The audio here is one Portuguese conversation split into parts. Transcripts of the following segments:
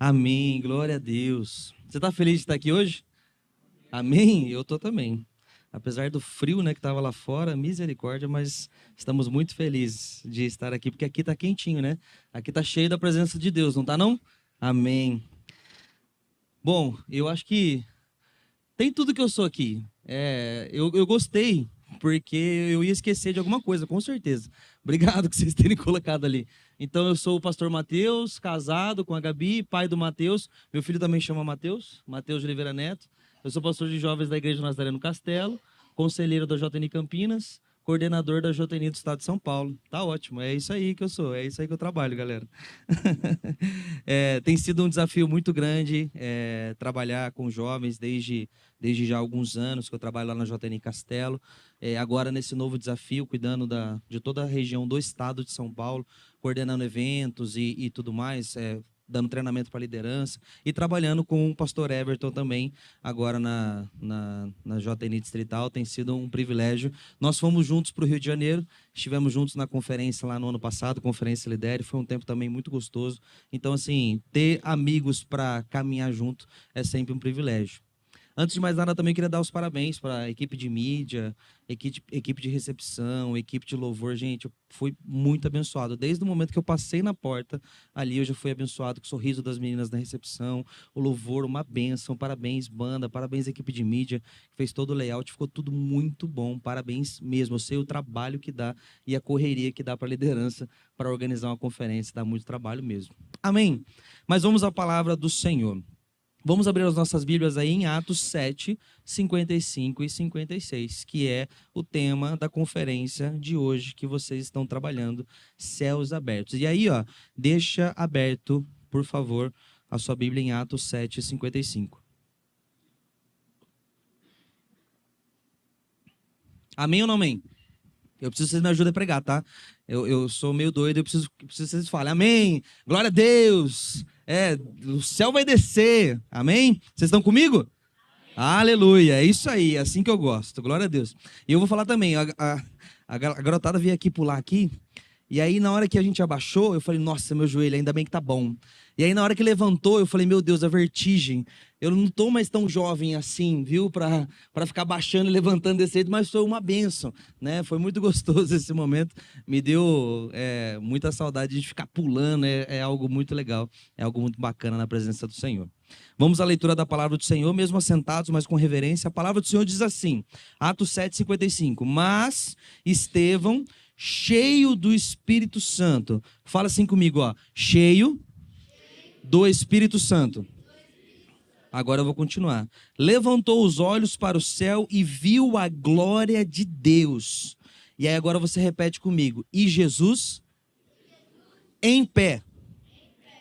Amém, glória a Deus. Você está feliz de estar aqui hoje? Amém? Eu estou também. Apesar do frio, né, que estava lá fora, misericórdia, mas estamos muito felizes de estar aqui, porque aqui está quentinho, né? Aqui está cheio da presença de Deus, não está não? Amém. Bom, eu acho que tem tudo que eu sou aqui. Eu gostei, porque eu ia esquecer de alguma coisa, com certeza. Obrigado que vocês terem colocado ali. Então, eu sou o pastor Mateus, casado com a Gabi, pai do Mateus. Meu filho também chama Mateus, Mateus de Oliveira Neto. Eu sou pastor de jovens da Igreja Nazareno Castelo, conselheiro da JN Campinas, coordenador da JN do Estado de São Paulo. Tá ótimo, é isso aí que eu sou, é isso aí que eu trabalho, galera. Tem sido um desafio muito grande trabalhar com jovens desde já alguns anos que eu trabalho lá na JN Castelo. Agora, nesse novo desafio, cuidando de toda a região do estado de São Paulo, coordenando eventos e tudo mais, dando treinamento para liderança e trabalhando com o pastor Everton também, agora na JN Distrital. Tem sido um privilégio. Nós fomos juntos para o Rio de Janeiro, estivemos juntos na conferência lá no ano passado, Conferência Lidere, foi um tempo também muito gostoso. Então, assim, ter amigos para caminhar junto é sempre um privilégio. Antes de mais nada, também queria dar os parabéns para a equipe de mídia, equipe de recepção, equipe de louvor. Gente, eu fui muito abençoado. Desde o momento que eu passei na porta, ali eu já fui abençoado com o sorriso das meninas na recepção, o louvor, uma bênção. Parabéns, banda, parabéns, equipe de mídia, que fez todo o layout, ficou tudo muito bom. Parabéns mesmo. Eu sei o trabalho que dá e a correria que dá para a liderança para organizar uma conferência, dá muito trabalho mesmo. Amém? Mas vamos à palavra do Senhor. Vamos abrir as nossas Bíblias aí em Atos 7, 55 e 56, que é o tema da conferência de hoje que vocês estão trabalhando, Céus Abertos. E aí, ó, deixa aberto, por favor, a sua Bíblia em Atos 7, 55. Amém ou não amém? Eu preciso que vocês me ajudem a pregar, tá? Eu sou meio doido, eu preciso que vocês falem amém, glória a Deus, o céu vai descer, amém? Vocês estão comigo? Aleluia, é isso aí, é assim que eu gosto, glória a Deus. E eu vou falar também, a garotada veio aqui pular aqui, e aí na hora que a gente abaixou, eu falei, nossa, meu joelho, ainda bem que tá bom. E aí na hora que levantou, eu falei, meu Deus, a vertigem. Eu não tô mais tão jovem assim, viu, para ficar baixando e levantando desse jeito, mas foi uma bênção, né? Foi muito gostoso esse momento, me deu muita saudade de ficar pulando, é algo muito legal, é algo muito bacana na presença do Senhor. Vamos à leitura da palavra do Senhor, mesmo assentados, mas com reverência. A palavra do Senhor diz assim, Atos 7,55. Mas Estevão, cheio do Espírito Santo. Fala assim comigo, ó. Cheio do Espírito Santo. Agora eu vou continuar. Levantou os olhos para o céu e viu a glória de Deus. E aí agora você repete comigo. E Jesus em pé.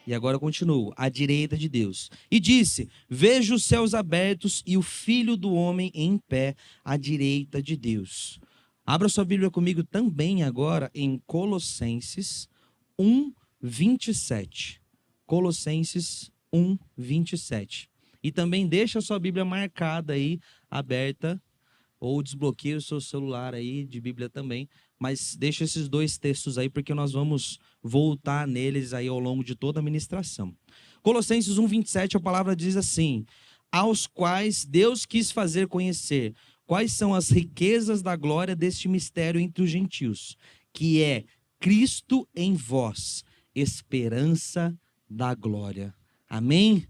E agora eu continuo, à direita de Deus. E disse, vejo os céus abertos e o Filho do Homem em pé, à direita de Deus. Abra sua Bíblia comigo também agora em Colossenses 1, 27. Colossenses 1, 27. E também deixa a sua Bíblia marcada aí, aberta, ou desbloqueia o seu celular aí de Bíblia também, mas deixa esses dois textos aí, porque nós vamos voltar neles aí ao longo de toda a ministração. Colossenses 1, 27, a palavra diz assim, aos quais Deus quis fazer conhecer quais são as riquezas da glória deste mistério entre os gentios, que é Cristo em vós, esperança da glória. Amém?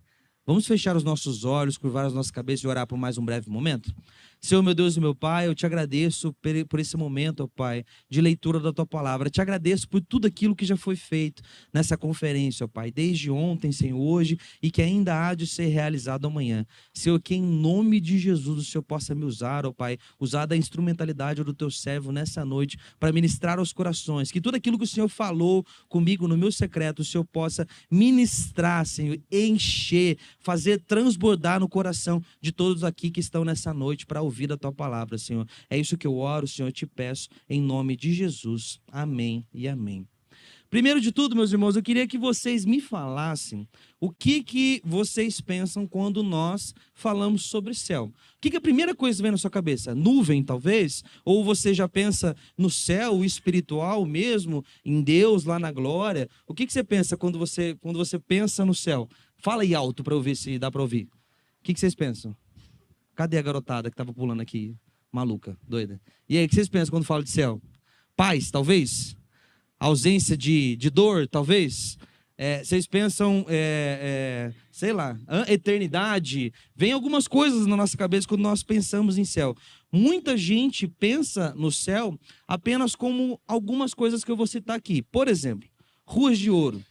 Vamos fechar os nossos olhos, curvar as nossas cabeças e orar por mais um breve momento? Senhor, meu Deus e meu Pai, eu te agradeço por esse momento, ó Pai, de leitura da Tua Palavra. Eu te agradeço por tudo aquilo que já foi feito nessa conferência, ó Pai, desde ontem, Senhor, hoje, e que ainda há de ser realizado amanhã. Senhor, que em nome de Jesus o Senhor possa me usar, ó Pai, usar da instrumentalidade do Teu servo nessa noite para ministrar aos corações. Que tudo aquilo que o Senhor falou comigo no meu secreto, o Senhor possa ministrar, Senhor, encher, fazer transbordar no coração de todos aqui que estão nessa noite para ouvir a Tua palavra, Senhor. É isso que eu oro, Senhor, eu te peço, em nome de Jesus. Amém e amém. Primeiro de tudo, meus irmãos, eu queria que vocês me falassem o que vocês pensam quando nós falamos sobre céu. O que é a primeira coisa que vem na sua cabeça? Nuvem, talvez? Ou você já pensa no céu espiritual mesmo, em Deus, lá na glória? O que você pensa quando você pensa no céu? Fala aí alto para eu ver se dá para ouvir. O que vocês pensam? Cadê a garotada que estava pulando aqui? Maluca, doida. E aí, o que vocês pensam quando fala de céu? Paz, talvez? Ausência de dor, talvez? Vocês pensam, sei lá, eternidade? Vem algumas coisas na nossa cabeça quando nós pensamos em céu. Muita gente pensa no céu apenas como algumas coisas que eu vou citar aqui. Por exemplo, ruas de ouro.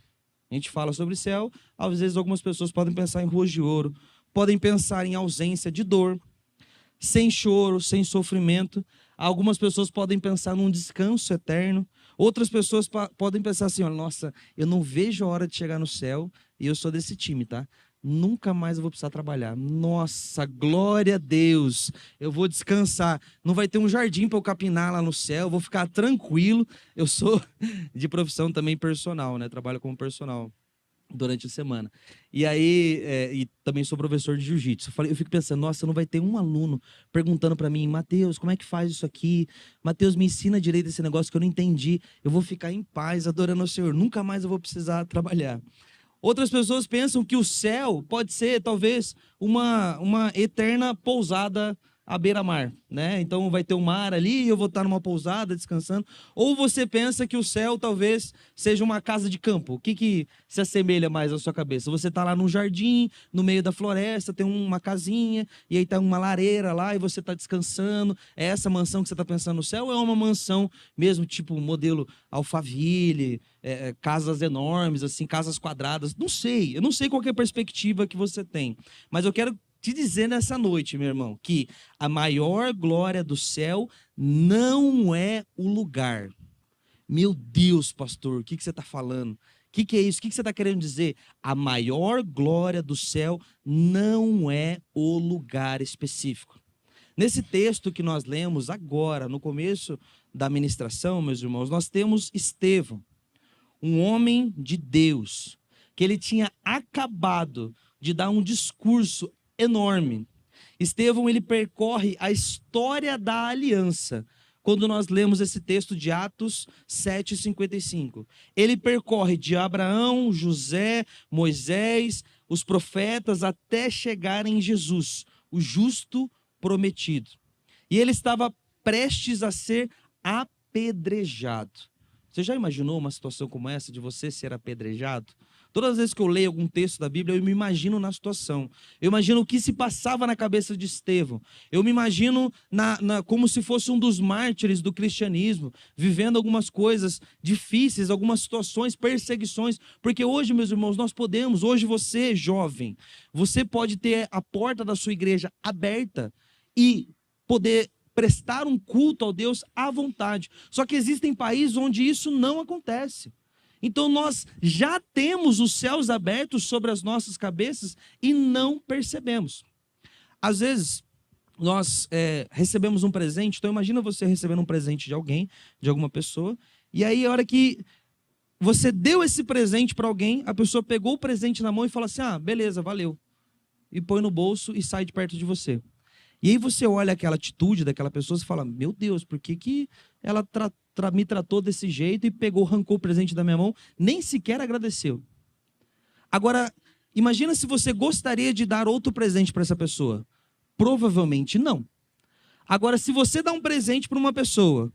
A gente fala sobre céu, às vezes algumas pessoas podem pensar em ruas de ouro, podem pensar em ausência de dor, sem choro, sem sofrimento. Algumas pessoas podem pensar num descanso eterno. Outras pessoas podem pensar assim, ó, nossa, eu não vejo a hora de chegar no céu, e eu sou desse time, tá? Nunca mais eu vou precisar trabalhar. Nossa, glória a Deus. Eu vou descansar. Não vai ter um jardim para eu capinar lá no céu, eu vou ficar tranquilo. Eu sou de profissão também personal, né? Trabalho como personal durante a semana. E aí, e também sou professor de jiu-jitsu. Eu fico pensando, nossa, não vai ter um aluno perguntando para mim, Mateus, como é que faz isso aqui? Mateus, me ensina direito esse negócio que eu não entendi. Eu vou ficar em paz, adorando ao Senhor. Nunca mais eu vou precisar trabalhar. Outras pessoas pensam que o céu pode ser, talvez, uma eterna pousada à beira-mar, né? Então vai ter um mar ali e eu vou estar numa pousada descansando. Ou você pensa que o céu talvez seja uma casa de campo. O que se assemelha mais à sua cabeça? Você está lá num jardim, no meio da floresta, tem uma casinha, e aí está uma lareira lá e você está descansando. É essa mansão que você está pensando no céu? Ou é uma mansão mesmo, tipo modelo Alphaville, casas enormes, assim, casas quadradas? Não sei, eu não sei qual que é a perspectiva que você tem, mas eu quero te dizer nessa noite, meu irmão, que a maior glória do céu não é o lugar. Meu Deus, pastor, o que você está falando? O que é isso? O que você está querendo dizer? A maior glória do céu não é o lugar específico. Nesse texto que nós lemos agora, no começo da ministração, meus irmãos, nós temos Estevão, um homem de Deus, que ele tinha acabado de dar um discurso enorme. Estevão, ele percorre a história da aliança. Quando nós lemos esse texto de Atos 7:55, ele percorre de Abraão, José, Moisés, os profetas, até chegar em Jesus, o justo prometido. E ele estava prestes a ser apedrejado. Você já imaginou uma situação como essa, de você ser apedrejado? Todas as vezes que eu leio algum texto da Bíblia, eu me imagino na situação. Eu imagino o que se passava na cabeça de Estevão. Eu me imagino como se fosse um dos mártires do cristianismo, vivendo algumas coisas difíceis, algumas situações, perseguições. Porque hoje, meus irmãos, nós podemos, hoje você, jovem, você pode ter a porta da sua igreja aberta e poder prestar um culto ao Deus à vontade. Só que existem países onde isso não acontece. Então nós já temos os céus abertos sobre as nossas cabeças e não percebemos. Às vezes nós recebemos um presente, então imagina você recebendo um presente de alguém, de alguma pessoa, e aí a hora que você deu esse presente para alguém, a pessoa pegou o presente na mão e fala assim, beleza, valeu. E põe no bolso e sai de perto de você. E aí você olha aquela atitude daquela pessoa e fala, meu Deus, por que ela me tratou desse jeito e arrancou o presente da minha mão, nem sequer agradeceu. Agora, imagina se você gostaria de dar outro presente para essa pessoa. Provavelmente não. Agora, se você dá um presente para uma pessoa,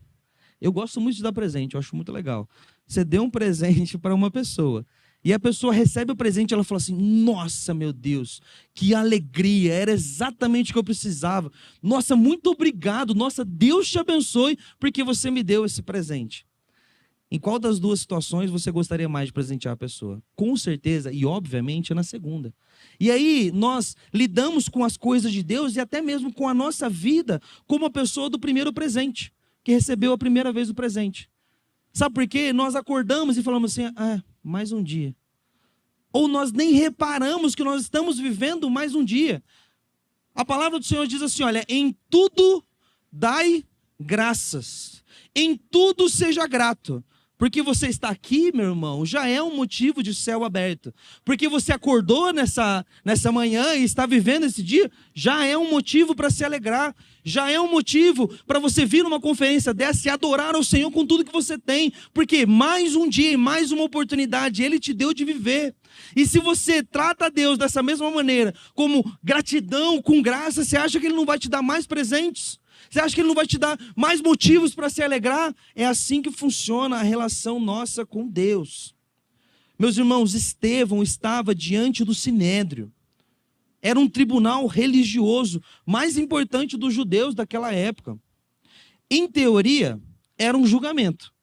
eu gosto muito de dar presente, eu acho muito legal. Você deu um presente para uma pessoa, e a pessoa recebe o presente e ela fala assim, nossa, meu Deus, que alegria, era exatamente o que eu precisava. Nossa, muito obrigado, nossa, Deus te abençoe, porque você me deu esse presente. Em qual das duas situações você gostaria mais de presentear a pessoa? Com certeza, e obviamente, na segunda. E aí, nós lidamos com as coisas de Deus e até mesmo com a nossa vida como a pessoa do primeiro presente, que recebeu a primeira vez o presente. Sabe por quê? Nós acordamos e falamos assim, mais um dia. Ou nós nem reparamos que nós estamos vivendo mais um dia. A palavra do Senhor diz assim, olha, em tudo dai graças. Em tudo seja grato. Porque você está aqui, meu irmão, já é um motivo de céu aberto. Porque você acordou nessa manhã e está vivendo esse dia, já é um motivo para se alegrar. Já é um motivo para você vir numa conferência dessa e adorar ao Senhor com tudo que você tem. Porque mais um dia e mais uma oportunidade Ele te deu de viver. E se você trata a Deus dessa mesma maneira, como gratidão, com graça, você acha que Ele não vai te dar mais presentes? Você acha que Ele não vai te dar mais motivos para se alegrar? É assim que funciona a relação nossa com Deus. Meus irmãos, Estevão estava diante do Sinédrio. Era um tribunal religioso mais importante dos judeus daquela época. Em teoria, era um julgamento.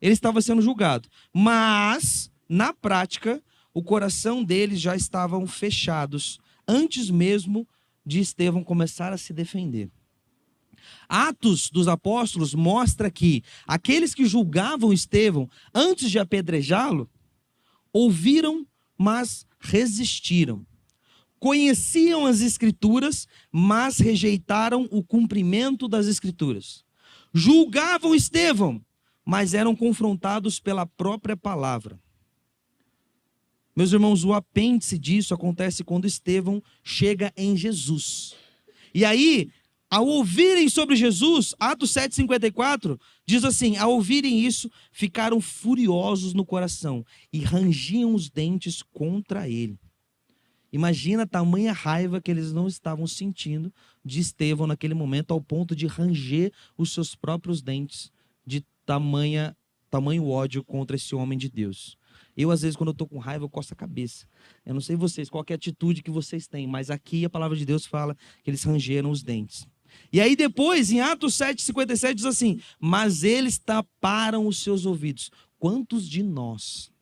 Ele estava sendo julgado. Mas, na prática, o coração deles já estavam fechados, antes mesmo de Estevão começar a se defender. Atos dos Apóstolos mostra que aqueles que julgavam Estevão antes de apedrejá-lo, ouviram, mas resistiram. Conheciam as Escrituras, mas rejeitaram o cumprimento das Escrituras. Julgavam Estevão, mas eram confrontados pela própria palavra. Meus irmãos, o apêndice disso acontece quando Estevão chega em Jesus. E aí, ao ouvirem sobre Jesus, Atos 7,54, diz assim: ao ouvirem isso, ficaram furiosos no coração e rangiam os dentes contra ele. Imagina a tamanha raiva que eles não estavam sentindo de Estevão naquele momento, ao ponto de ranger os seus próprios dentes, de tamanho ódio contra esse homem de Deus. Eu, às vezes, quando eu estou com raiva, eu coço a cabeça. Eu não sei vocês, qual que é a atitude que vocês têm, mas aqui a palavra de Deus fala que eles rangeram os dentes. E aí depois, em Atos 7,57, diz assim: mas eles taparam os seus ouvidos. Quantos de nós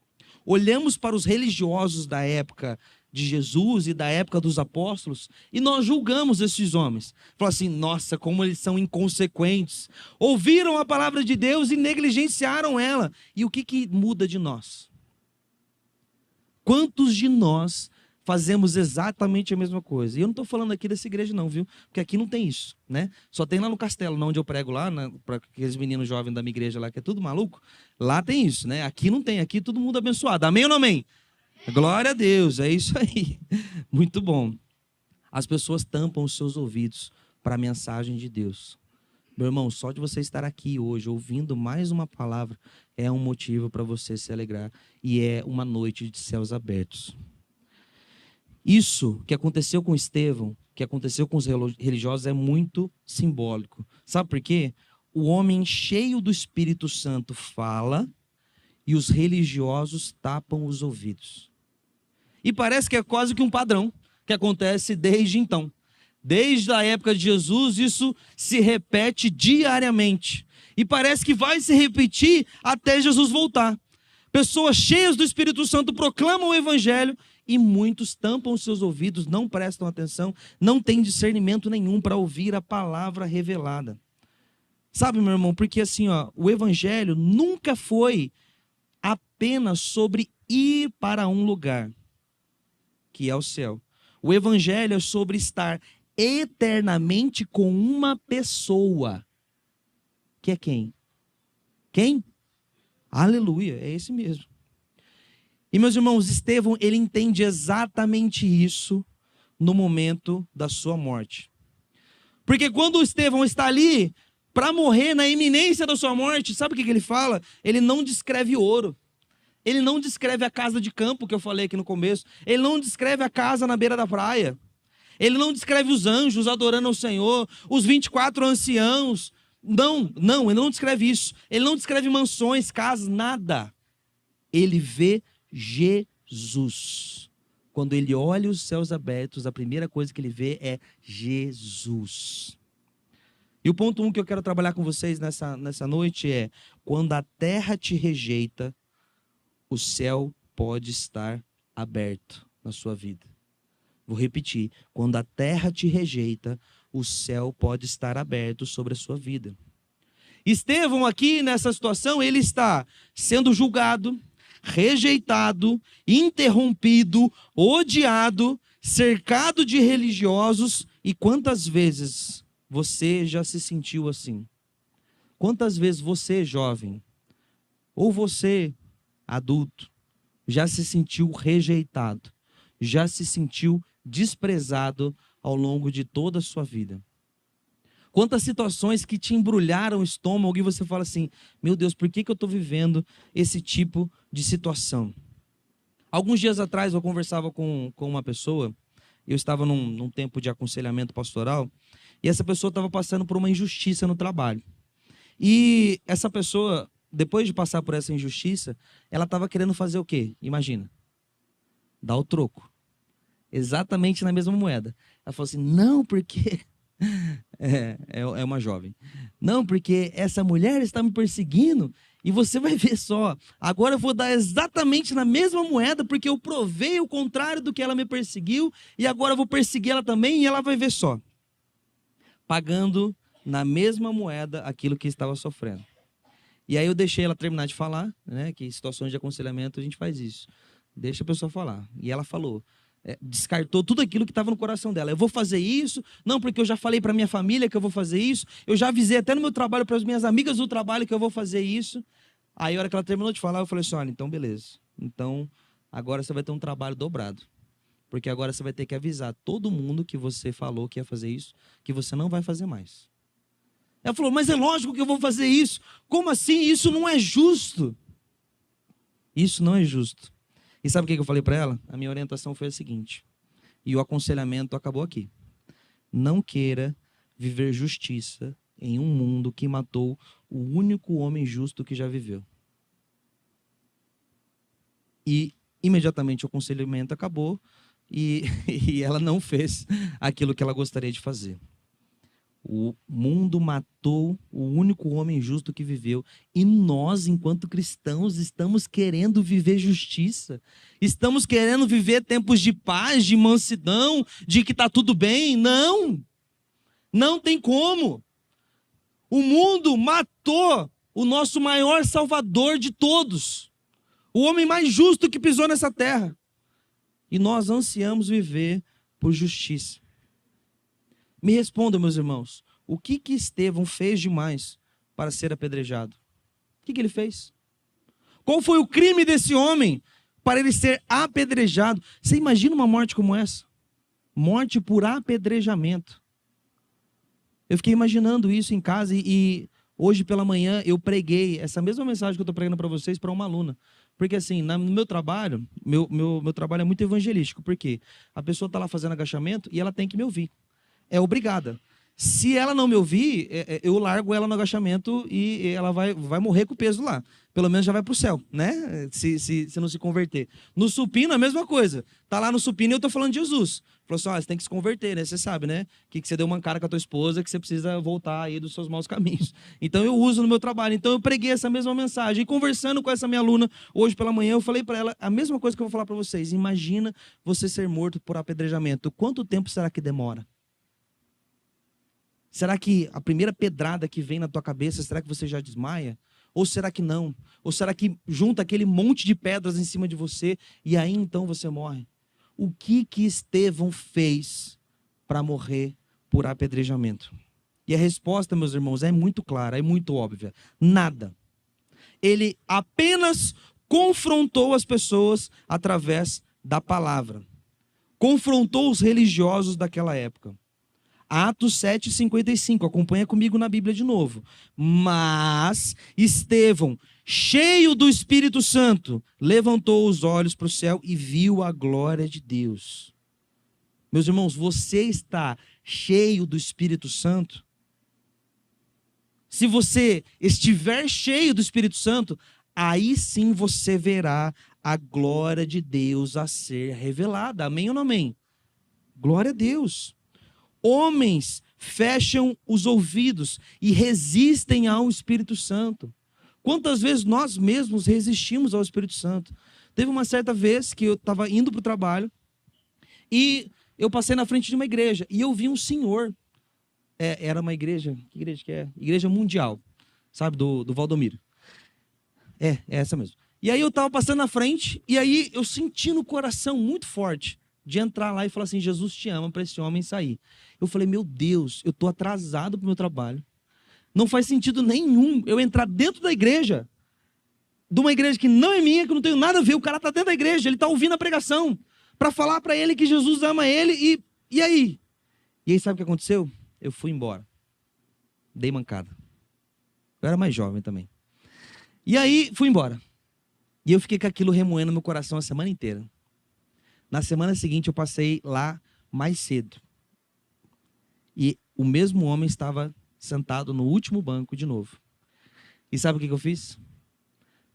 olhamos para os religiosos da época de Jesus e da época dos apóstolos e nós julgamos esses homens? Falamos assim: nossa, como eles são inconsequentes. Ouviram a palavra de Deus e negligenciaram ela. E o que muda de nós? Quantos de nós fazemos exatamente a mesma coisa? E eu não estou falando aqui dessa igreja não, viu? Porque aqui não tem isso, né? Só tem lá no Castelo, onde eu prego lá, para aqueles meninos jovens da minha igreja lá, que é tudo maluco. Lá tem isso, né? Aqui não tem, aqui todo mundo abençoado. Amém ou não amém? Glória a Deus, é isso aí. Muito bom. As pessoas tampam os seus ouvidos para a mensagem de Deus. Meu irmão, só de você estar aqui hoje, ouvindo mais uma palavra, é um motivo para você se alegrar. E é uma noite de céus abertos. Isso que aconteceu com Estevão, que aconteceu com os religiosos, é muito simbólico. Sabe por quê? O homem cheio do Espírito Santo fala e os religiosos tapam os ouvidos. E parece que é quase que um padrão que acontece desde então. Desde a época de Jesus, isso se repete diariamente. E parece que vai se repetir até Jesus voltar. Pessoas cheias do Espírito Santo proclamam o Evangelho e muitos tampam os seus ouvidos, não prestam atenção, não têm discernimento nenhum para ouvir a palavra revelada. Sabe, meu irmão, porque assim, o Evangelho nunca foi apenas sobre ir para um lugar, que é o céu. O Evangelho é sobre estar eternamente com uma pessoa. Que é quem? Quem? Aleluia, é esse mesmo. E meus irmãos, Estevão, ele entende exatamente isso no momento da sua morte. Porque quando Estevão está ali para morrer, na iminência da sua morte, sabe o que ele fala? Ele não descreve ouro. Ele não descreve a casa de campo que eu falei aqui no começo. Ele não descreve a casa na beira da praia. Ele não descreve os anjos adorando ao Senhor, os 24 anciãos. Não, ele não descreve isso. Ele não descreve mansões, casas, nada. Ele vê Jesus. Quando ele olha os céus abertos, a primeira coisa que ele vê é Jesus. E o ponto 1 que eu quero trabalhar com vocês nessa noite é: quando a terra te rejeita, o céu pode estar aberto na sua vida. Vou repetir: quando a terra te rejeita, o céu pode estar aberto sobre a sua vida. Estevão aqui nessa situação, ele está sendo julgado, rejeitado, interrompido, odiado, cercado de religiosos. E quantas vezes você já se sentiu assim? Quantas vezes você, jovem, Ou você, adulto, já se sentiu rejeitado, já se sentiu desprezado ao longo de toda a sua vida? Quantas situações que te embrulharam o estômago e você fala assim, meu Deus, por que eu estou vivendo esse tipo de situação? Alguns dias atrás eu conversava com uma pessoa, eu estava num tempo de aconselhamento pastoral, e essa pessoa estava passando por uma injustiça no trabalho. E essa pessoa, depois de passar por essa injustiça, ela estava querendo fazer o quê? Imagina, dar o troco. Exatamente na mesma moeda. Ela falou assim, não, porque... É uma jovem. Não, porque essa mulher está me perseguindo e você vai ver só. Agora eu vou dar exatamente na mesma moeda porque eu provei o contrário do que ela me perseguiu e agora eu vou perseguir ela também e ela vai ver só. Pagando na mesma moeda aquilo que estava sofrendo. E aí eu deixei ela terminar de falar, né? Que em situações de aconselhamento a gente faz isso. Deixa a pessoa falar. E ela falou... descartou tudo aquilo que estava no coração dela. Eu vou fazer isso, não, porque eu já falei para minha família que eu vou fazer isso, eu já avisei até no meu trabalho para as minhas amigas do trabalho que eu vou fazer isso. Aí, a hora que ela terminou de falar, eu falei assim, olha, então beleza. Então, agora você vai ter um trabalho dobrado. Porque agora você vai ter que avisar todo mundo que você falou que ia fazer isso, que você não vai fazer mais. Ela falou, mas é lógico que eu vou fazer isso. Como assim? Isso não é justo. Isso não é justo. E sabe o que eu falei para ela? A minha orientação foi a seguinte, e o aconselhamento acabou aqui. Não queira viver justiça em um mundo que matou o único homem justo que já viveu. E imediatamente o aconselhamento acabou e ela não fez aquilo que ela gostaria de fazer. O mundo matou o único homem justo que viveu. E nós, enquanto cristãos, estamos querendo viver justiça. Estamos querendo viver tempos de paz, de mansidão, de que está tudo bem. Não! Não tem como. O mundo matou o nosso maior salvador de todos. O homem mais justo que pisou nessa terra. E nós ansiamos viver por justiça. Me respondam, meus irmãos, o que Estevão fez demais para ser apedrejado? O que ele fez? Qual foi o crime desse homem para ele ser apedrejado? Você imagina uma morte como essa? Morte por apedrejamento. Eu fiquei imaginando isso em casa e hoje pela manhã eu preguei essa mesma mensagem que eu estou pregando para vocês para uma aluna. Porque assim, no meu trabalho, meu trabalho é muito evangelístico. Porque a pessoa está lá fazendo agachamento e ela tem que me ouvir. É obrigada. Se ela não me ouvir, eu largo ela no agachamento e ela vai morrer com o peso lá. Pelo menos já vai para o céu, né? Se não se converter. No supino, a mesma coisa. Tá lá no supino e eu tô falando de Jesus. Falou assim, você tem que se converter, né? Você sabe, né? Que você deu uma cara com a tua esposa, que você precisa voltar aí dos seus maus caminhos. Então eu uso no meu trabalho. Então eu preguei essa mesma mensagem. E conversando com essa minha aluna hoje pela manhã, eu falei para ela a mesma coisa que eu vou falar para vocês. Imagina você ser morto por apedrejamento. Quanto tempo será que demora? Será que a primeira pedrada que vem na tua cabeça, será que você já desmaia? Ou será que não? Ou será que junta aquele monte de pedras em cima de você e aí então você morre? O que Estevão fez para morrer por apedrejamento? E a resposta, meus irmãos, é muito clara, é muito óbvia. Nada. Ele apenas confrontou as pessoas através da palavra. Confrontou os religiosos daquela época. Atos 7:55, acompanha comigo na Bíblia de novo. Mas Estevão, cheio do Espírito Santo, levantou os olhos para o céu e viu a glória de Deus. Meus irmãos, você está cheio do Espírito Santo? Se você estiver cheio do Espírito Santo, aí sim você verá a glória de Deus a ser revelada. Amém ou não amém? Glória a Deus. Homens fecham os ouvidos e resistem ao Espírito Santo. Quantas vezes nós mesmos resistimos ao Espírito Santo? Teve uma certa vez que eu estava indo para o trabalho e eu passei na frente de uma igreja e eu vi um senhor. Era uma igreja, que igreja que é? Igreja Mundial, sabe, do Valdomiro. É essa mesmo. E aí eu estava passando na frente e aí eu senti no coração muito forte de entrar lá e falar assim, Jesus te ama, para esse homem sair. Eu falei, meu Deus, eu estou atrasado para o meu trabalho. Não faz sentido nenhum eu entrar dentro da igreja de uma igreja que não é minha, que eu não tenho nada a ver. O cara está dentro da igreja, ele está ouvindo a pregação para falar para ele que Jesus ama ele. E aí? E aí sabe o que aconteceu? Eu fui embora. Dei mancada. Eu era mais jovem também. E aí fui embora. E eu fiquei com aquilo remoendo no meu coração a semana inteira. Na semana seguinte eu passei lá mais cedo. E o mesmo homem estava sentado no último banco de novo. E sabe o que eu fiz?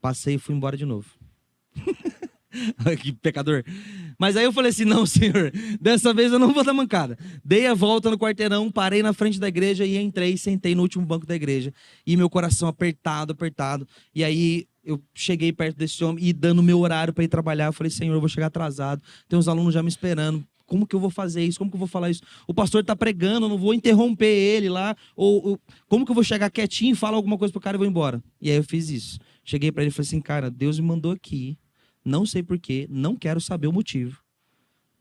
Passei e fui embora de novo. Que pecador. Mas aí eu falei assim, não, Senhor, dessa vez eu não vou dar mancada. Dei a volta no quarteirão, parei na frente da igreja e entrei, sentei no último banco da igreja. E meu coração apertado. E aí eu cheguei perto desse homem e dando meu horário para ir trabalhar. Eu falei, Senhor, eu vou chegar atrasado. Tem uns alunos já me esperando. Como que eu vou fazer isso? Como que eu vou falar isso? O pastor está pregando, eu não vou interromper ele lá. Ou como que eu vou chegar quietinho e falar alguma coisa pro cara e vou embora? E aí eu fiz isso. Cheguei para ele e falei assim, cara, Deus me mandou aqui. Não sei porquê, não quero saber o motivo,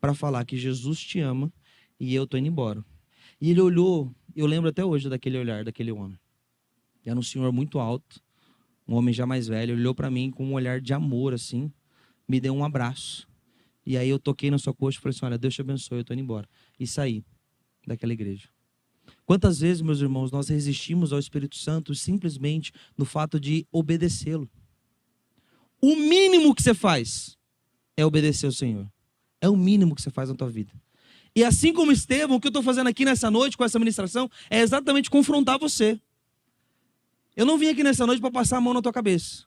para falar que Jesus te ama e eu tô indo embora. E ele olhou, eu lembro até hoje daquele olhar daquele homem. Era um senhor muito alto, um homem já mais velho, olhou para mim com um olhar de amor assim, me deu um abraço. E aí eu toquei na sua coxa e falei assim, olha, Deus te abençoe, eu tô indo embora. E saí daquela igreja. Quantas vezes, meus irmãos, nós resistimos ao Espírito Santo simplesmente no fato de obedecê-lo? O mínimo que você faz é obedecer ao Senhor. É o mínimo que você faz na tua vida. E assim como Estevão, o que eu estou fazendo aqui nessa noite com essa ministração é exatamente confrontar você. Eu não vim aqui nessa noite para passar a mão na tua cabeça.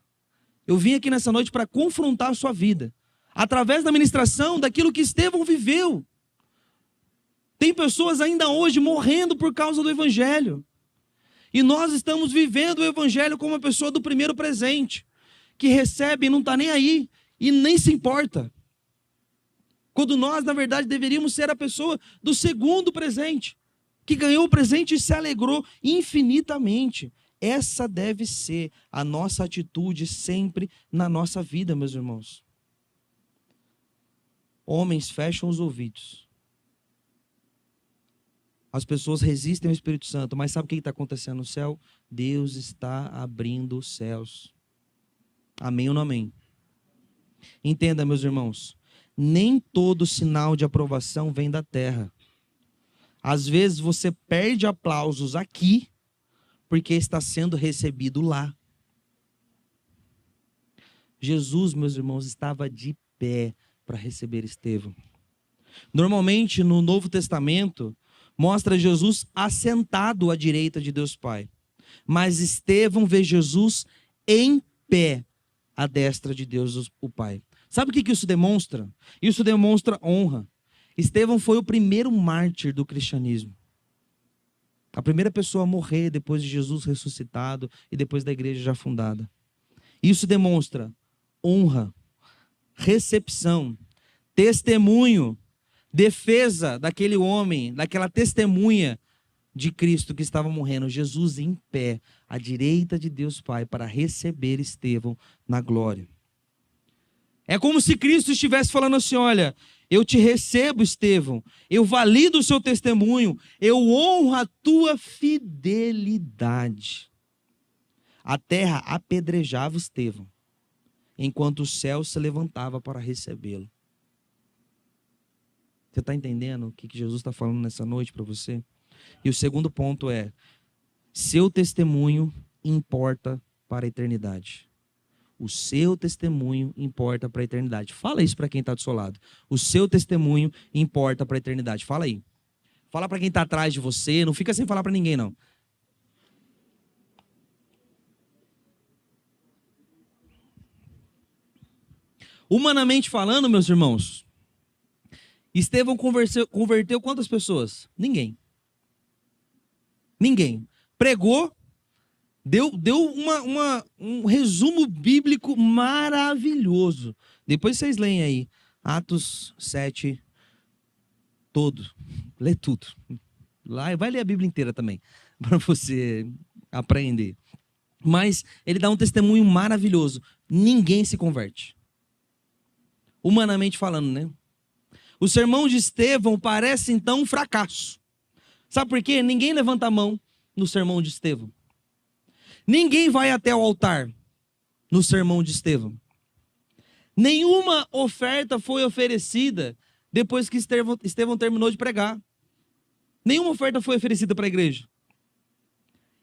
Eu vim aqui nessa noite para confrontar a sua vida. Através da ministração daquilo que Estevão viveu. Tem pessoas ainda hoje morrendo por causa do Evangelho. E nós estamos vivendo o Evangelho como uma pessoa do primeiro presente. Que recebe e não está nem aí, e nem se importa. Quando nós, na verdade, deveríamos ser a pessoa do segundo presente, que ganhou o presente e se alegrou infinitamente. Essa deve ser a nossa atitude sempre na nossa vida, meus irmãos. Homens, fecham os ouvidos. As pessoas resistem ao Espírito Santo, mas sabe o que está acontecendo no céu? Deus está abrindo os céus. Amém ou não amém? Entenda, meus irmãos, nem todo sinal de aprovação vem da terra. Às vezes você perde aplausos aqui, porque está sendo recebido lá. Jesus, meus irmãos, estava de pé para receber Estevão. Normalmente, no Novo Testamento, mostra Jesus assentado à direita de Deus Pai. Mas Estevão vê Jesus em pé, à destra de Deus o Pai. Sabe o que isso demonstra? Isso demonstra honra. Estevão foi o primeiro mártir do cristianismo. A primeira pessoa a morrer depois de Jesus ressuscitado e depois da igreja já fundada. Isso demonstra honra, recepção, testemunho, defesa daquele homem, daquela testemunha de Cristo que estava morrendo. Jesus em pé, à direita de Deus Pai, para receber Estevão na glória. É como se Cristo estivesse falando assim, olha, eu te recebo, Estevão, eu valido o seu testemunho, eu honro a tua fidelidade. A terra apedrejava Estevão, enquanto o céu se levantava para recebê-lo. Você está entendendo o que Jesus está falando nessa noite para você? E o segundo ponto é, seu testemunho importa para a eternidade. O seu testemunho importa para a eternidade. Fala isso para quem está do seu lado. O seu testemunho importa para a eternidade. Fala aí. Fala para quem está atrás de você. Não fica sem falar para ninguém, não. Humanamente falando, meus irmãos, Estevão converteu quantas pessoas? Ninguém. Ninguém. Pregou, deu um resumo bíblico maravilhoso. Depois vocês leem aí, Atos 7, todo. Lê tudo. Lá, vai ler a Bíblia inteira também, para você aprender. Mas ele dá um testemunho maravilhoso. Ninguém se converte. Humanamente falando, né? O sermão de Estevão parece então um fracasso. Sabe por quê? Ninguém levanta a mão no sermão de Estevão. Ninguém vai até o altar. no sermão de Estevão. Nenhuma oferta foi oferecida depois que Estevão terminou de pregar. Nenhuma oferta foi oferecida para a igreja.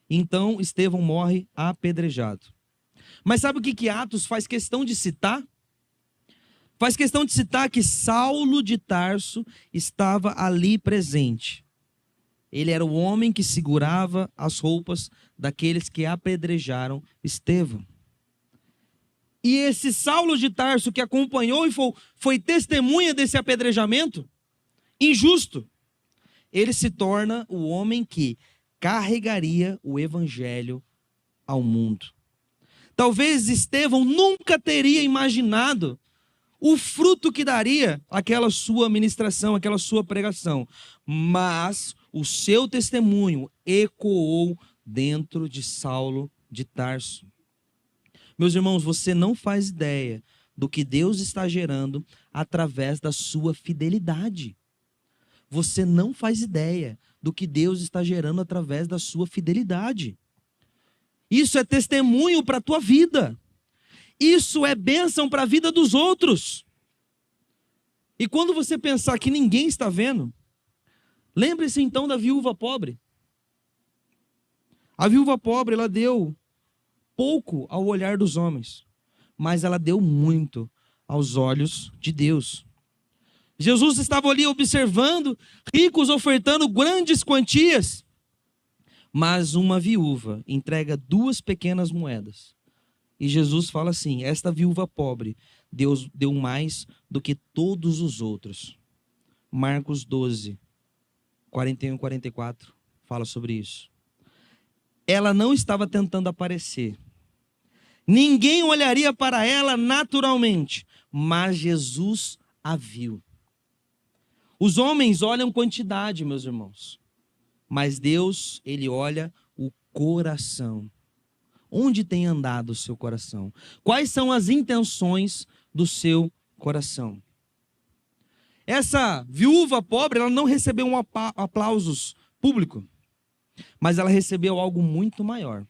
Então Estevão morre apedrejado. Mas sabe o que Atos faz questão de citar? Faz questão de citar que Saulo de Tarso estava ali presente. Ele era o homem que segurava as roupas daqueles que apedrejaram Estevão. E esse Saulo de Tarso que acompanhou e foi testemunha desse apedrejamento injusto, ele se torna o homem que carregaria o evangelho ao mundo. Talvez Estevão nunca teria imaginado o fruto que daria aquela sua ministração, aquela sua pregação. Mas o seu testemunho ecoou dentro de Saulo de Tarso. Meus irmãos, você não faz ideia do que Deus está gerando através da sua fidelidade. Você não faz ideia do que Deus está gerando através da sua fidelidade. Isso é testemunho para a tua vida. Isso é bênção para a vida dos outros. E quando você pensar que ninguém está vendo, lembre-se então da viúva pobre. A viúva pobre, ela deu pouco ao olhar dos homens, mas ela deu muito aos olhos de Deus. Jesus estava ali observando ricos ofertando grandes quantias, mas uma viúva entrega 2 pequenas moedas. E Jesus fala assim: esta viúva pobre, Deus deu mais do que todos os outros. Marcos 12, 41 e 44 fala sobre isso. Ela não estava tentando aparecer. Ninguém olharia para ela naturalmente, mas Jesus a viu. Os homens olham quantidade, meus irmãos, mas Deus, ele olha o coração. Onde tem andado o seu coração? Quais são as intenções do seu coração? Essa viúva pobre, ela não recebeu aplausos públicos, mas ela recebeu algo muito maior.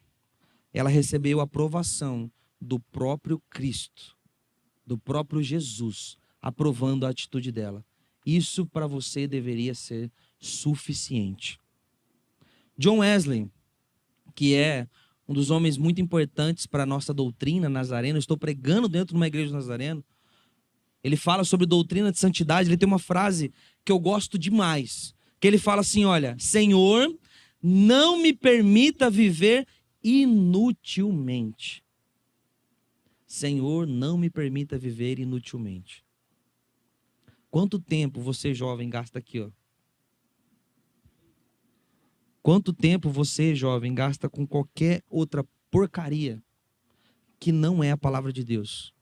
Ela recebeu a aprovação do próprio Cristo, do próprio Jesus, aprovando a atitude dela. Isso para você deveria ser suficiente. John Wesley, que é um dos homens muito importantes para a nossa doutrina nazarena, eu estou pregando dentro de uma igreja nazarena, ele fala sobre doutrina de santidade, ele tem uma frase que eu gosto demais, que ele fala assim, olha: Senhor, não me permita viver inutilmente. Senhor, não me permita viver inutilmente. Quanto tempo você, jovem, gasta aqui, ó? Quanto tempo você, jovem, gasta com qualquer outra porcaria que não é a palavra de Deus?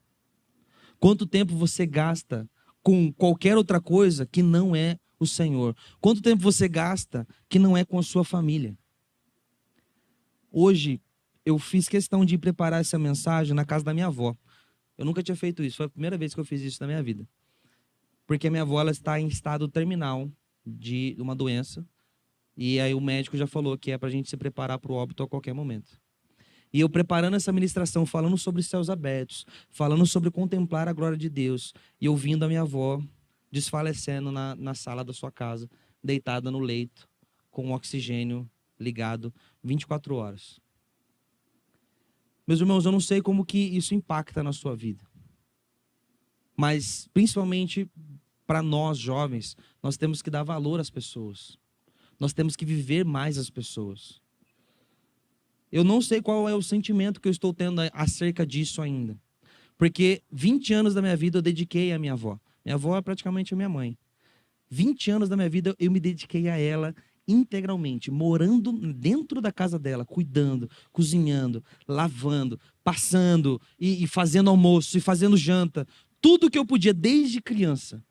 Quanto tempo você gasta com qualquer outra coisa que não é o Senhor? Quanto tempo você gasta que não é com a sua família? Hoje, eu fiz questão de preparar essa mensagem na casa da minha avó. Eu nunca tinha feito isso, foi a primeira vez que eu fiz isso na minha vida. Porque a minha avó, ela está em estado terminal de uma doença. E aí o médico já falou que é para a gente se preparar para o óbito a qualquer momento. E eu preparando essa ministração, falando sobre céus abertos, falando sobre contemplar a glória de Deus, e ouvindo a minha avó desfalecendo na sala da sua casa, deitada no leito, com o oxigênio ligado 24 horas. Meus irmãos, eu não sei como que isso impacta na sua vida. Mas, principalmente para nós jovens, nós temos que dar valor às pessoas. Nós temos que viver mais as pessoas. Eu não sei qual é o sentimento que eu estou tendo acerca disso ainda. Porque 20 anos da minha vida eu dediquei à minha avó. Minha avó é praticamente a minha mãe. 20 anos da minha vida eu me dediquei a ela integralmente, morando dentro da casa dela, cuidando, cozinhando, lavando, passando e fazendo almoço e fazendo janta. Tudo que eu podia desde criança.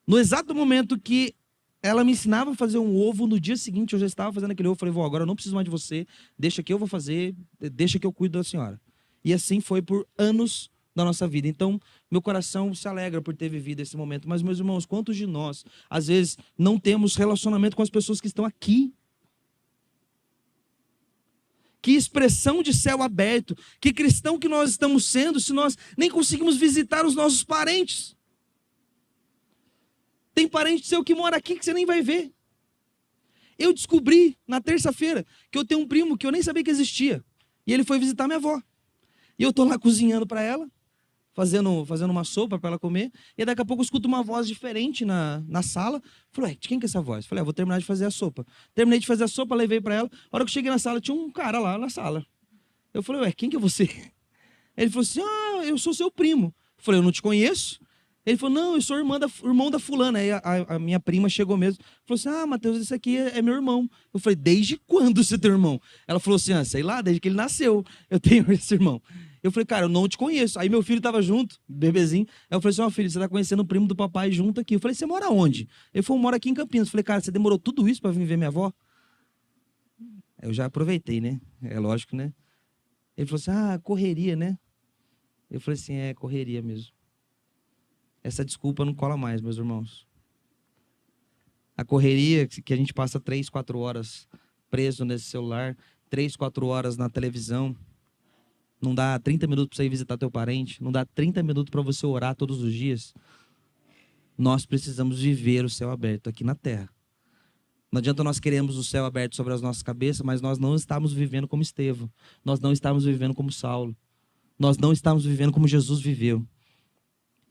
No exato momento que ela me ensinava a fazer um ovo, no dia seguinte eu já estava fazendo aquele ovo. Eu falei: vó, agora eu não preciso mais de você, deixa que eu vou fazer, deixa que eu cuido da senhora. E assim foi por anos da nossa vida. Então, meu coração se alegra por ter vivido esse momento. Mas, meus irmãos, quantos de nós, às vezes, não temos relacionamento com as pessoas que estão aqui? Que expressão de céu aberto, que cristão que nós estamos sendo se nós nem conseguimos visitar os nossos parentes. Tem parente seu que mora aqui que você nem vai ver. Eu descobri na terça-feira que eu tenho um primo que eu nem sabia que existia. E ele foi visitar minha avó. E eu estou lá cozinhando para ela, fazendo uma sopa para ela comer. E daqui a pouco eu escuto uma voz diferente na sala. Falei, de quem que é essa voz? Falei, vou terminar de fazer a sopa. Terminei de fazer a sopa, levei para ela. A hora que eu cheguei na sala, tinha um cara lá na sala. Eu falei, quem que é você? Ele falou assim, eu sou seu primo. Eu falei, eu não te conheço. Ele falou, não, eu sou irmão da fulana. Aí a minha prima chegou mesmo. Falou assim, Mateus, esse aqui é meu irmão. Eu falei, desde quando você tem irmão? Ela falou assim, sei lá, desde que ele nasceu, eu tenho esse irmão. Eu falei, cara, eu não te conheço. Aí meu filho estava junto, bebezinho. Aí eu falei assim, filho, você está conhecendo o primo do papai junto aqui. Eu falei, você mora onde? Ele falou, mora aqui em Campinas. Eu falei, cara, você demorou tudo isso para vir ver minha avó? Eu já aproveitei, né? É lógico, né? Ele falou assim, correria, né? Eu falei assim, correria mesmo. Essa desculpa não cola mais, meus irmãos. A correria que a gente passa 3, 4 horas preso nesse celular, 3, 4 horas na televisão, não dá 30 minutos para você ir visitar teu parente, não dá 30 minutos para você orar todos os dias. Nós precisamos viver o céu aberto aqui na terra. Não adianta nós queremos o céu aberto sobre as nossas cabeças, mas nós não estamos vivendo como Estevão. Nós não estamos vivendo como Saulo. Nós não estamos vivendo como Jesus viveu.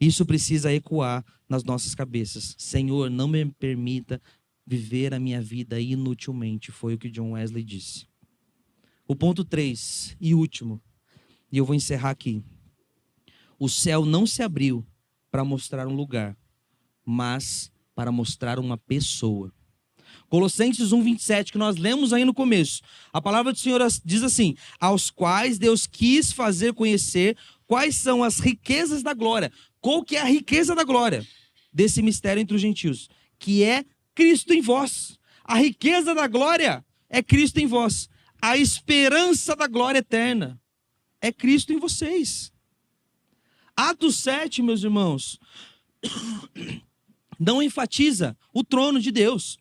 Isso precisa ecoar nas nossas cabeças. Senhor, não me permita viver a minha vida inutilmente. Foi o que John Wesley disse. O ponto 3 e último, e eu vou encerrar aqui. O céu não se abriu para mostrar um lugar, mas para mostrar uma pessoa. Colossenses 1:27, que nós lemos aí no começo. A palavra do Senhor diz assim, aos quais Deus quis fazer conhecer quais são as riquezas da glória. Qual que é a riqueza da glória desse mistério entre os gentios? Que é Cristo em vós. A riqueza da glória é Cristo em vós. A esperança da glória eterna é Cristo em vocês. Atos 7, meus irmãos, não enfatiza o trono de Deus.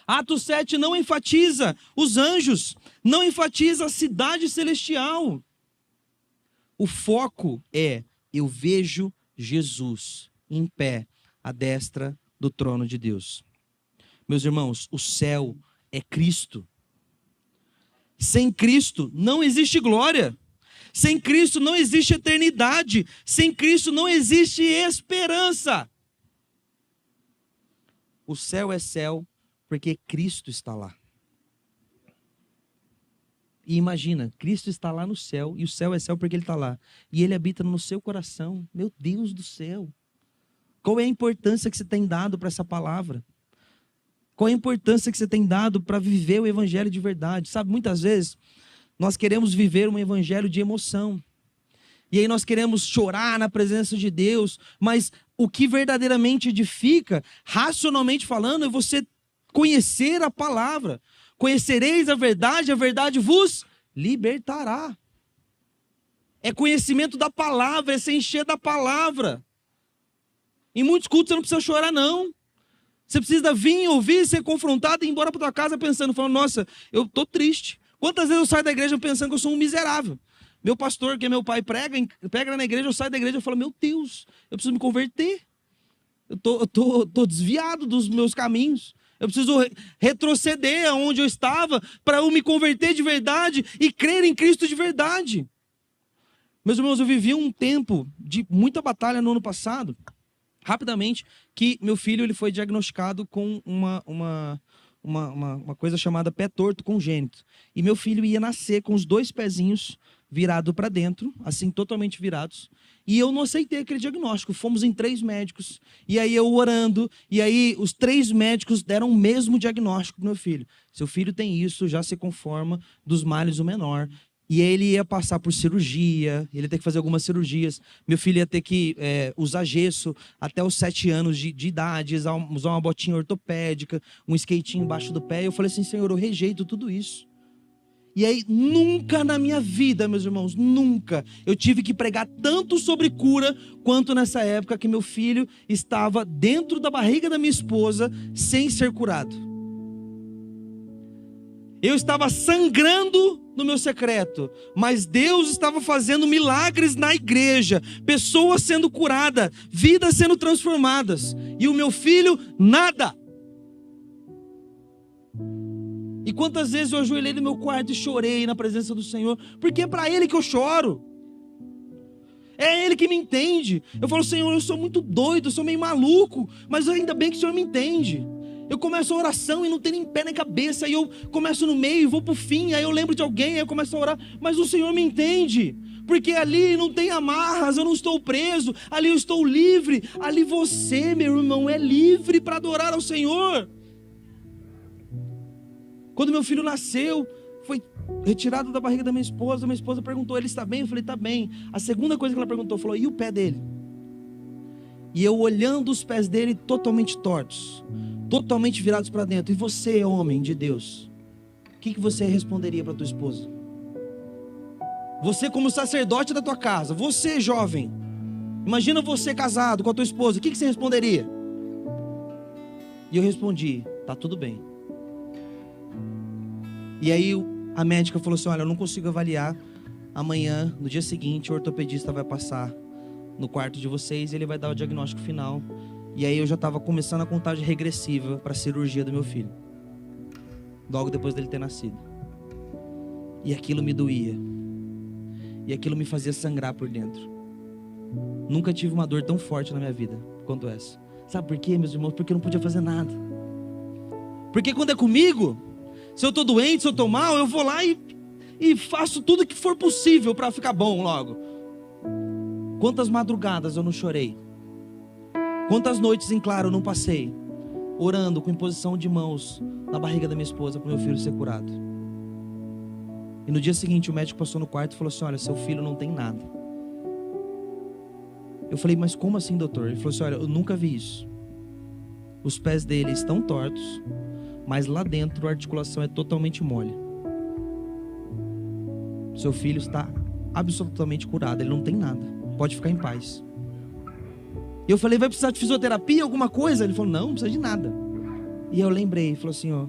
Atos 7 não enfatiza os anjos, não enfatiza a cidade celestial. O foco é, eu vejo Jesus em pé, à destra do trono de Deus. Meus irmãos, o céu é Cristo. Sem Cristo não existe glória. Sem Cristo não existe eternidade. Sem Cristo não existe esperança. O céu é céu porque Cristo está lá. E imagina, Cristo está lá no céu, e o céu é céu porque Ele está lá. E Ele habita no seu coração. Meu Deus do céu. Qual é a importância que você tem dado para essa palavra? Qual é a importância que você tem dado para viver o evangelho de verdade? Sabe, muitas vezes, nós queremos viver um evangelho de emoção. E aí nós queremos chorar na presença de Deus, mas o que verdadeiramente edifica, racionalmente falando, é você conhecer a palavra. Conhecereis a verdade vos libertará. É conhecimento da palavra, é se encher da palavra. Em muitos cultos você não precisa chorar, não. Você precisa vir, ouvir, ser confrontado e ir embora para tua casa pensando, falando, nossa, eu estou triste. Quantas vezes eu saio da igreja pensando que eu sou um miserável? Meu pastor, que é meu pai, prega na igreja, eu saio da igreja e falo, meu Deus, eu preciso me converter. Eu tô desviado dos meus caminhos. Eu preciso retroceder aonde eu estava para eu me converter de verdade e crer em Cristo de verdade. Meus irmãos, eu vivi um tempo de muita batalha no ano passado, rapidamente, que meu filho ele foi diagnosticado com uma coisa chamada pé torto congênito. E meu filho ia nascer com os 2 pezinhos virados para dentro, assim, totalmente virados. E eu não aceitei aquele diagnóstico. Fomos em 3 médicos. E aí eu orando. E aí os 3 médicos deram o mesmo diagnóstico para meu filho. Seu filho tem isso, já se conforma dos males o menor. E aí ele ia passar por cirurgia, ele ia ter que fazer algumas cirurgias. Meu filho ia ter que usar gesso até os 7 anos de idade, usar uma botinha ortopédica, um skatinho embaixo do pé. E eu falei assim, Senhor, eu rejeito tudo isso. E aí, nunca na minha vida, meus irmãos, nunca, eu tive que pregar tanto sobre cura, quanto nessa época que meu filho estava dentro da barriga da minha esposa, sem ser curado. Eu estava sangrando no meu secreto, mas Deus estava fazendo milagres na igreja, pessoas sendo curadas, vidas sendo transformadas, e o meu filho, nada. E quantas vezes eu ajoelhei no meu quarto e chorei na presença do Senhor, porque é para Ele que eu choro, é Ele que me entende. Eu falo, Senhor, eu sou muito doido, eu sou meio maluco, mas ainda bem que o Senhor me entende. Eu começo a oração e não tem nem pé nem cabeça, aí eu começo no meio e vou pro fim, aí eu lembro de alguém, aí eu começo a orar, mas o Senhor me entende, porque ali não tem amarras, eu não estou preso, ali eu estou livre, ali você, meu irmão, é livre para adorar ao Senhor. Quando meu filho nasceu, foi retirado da barriga da minha esposa perguntou, ele está bem? Eu falei, está bem. A segunda coisa que ela perguntou, falou, e o pé dele? E eu olhando os pés dele totalmente tortos, totalmente virados para dentro. E você, homem de Deus, o que você responderia para tua esposa? Você como sacerdote da tua casa, você jovem, imagina você casado com a tua esposa, o que você responderia? E eu respondi, tá tudo bem. E aí a médica falou assim, olha, eu não consigo avaliar, amanhã, no dia seguinte, o ortopedista vai passar no quarto de vocês e ele vai dar o diagnóstico final. E aí eu já estava começando a contagem regressiva para a cirurgia do meu filho, logo depois dele ter nascido. E aquilo me doía, e aquilo me fazia sangrar por dentro. Nunca tive uma dor tão forte na minha vida quanto essa. Sabe por quê, meus irmãos? Porque eu não podia fazer nada. Porque quando é comigo, se eu estou doente, se eu estou mal, eu vou lá e faço tudo que for possível para ficar bom logo. Quantas madrugadas eu não chorei, quantas noites em claro eu não passei, orando com imposição de mãos na barriga da minha esposa para o meu filho ser curado. E no dia seguinte o médico passou no quarto e falou assim, olha, seu filho não tem nada. Eu falei, mas como assim, doutor? Ele falou assim, olha, eu nunca vi isso. Os pés dele estão tortos, mas lá dentro a articulação é totalmente mole. Seu filho está absolutamente curado, ele não tem nada, pode ficar em paz. Eu falei, vai precisar de fisioterapia, alguma coisa? Ele falou, não precisa de nada. E eu lembrei, falou assim, ó,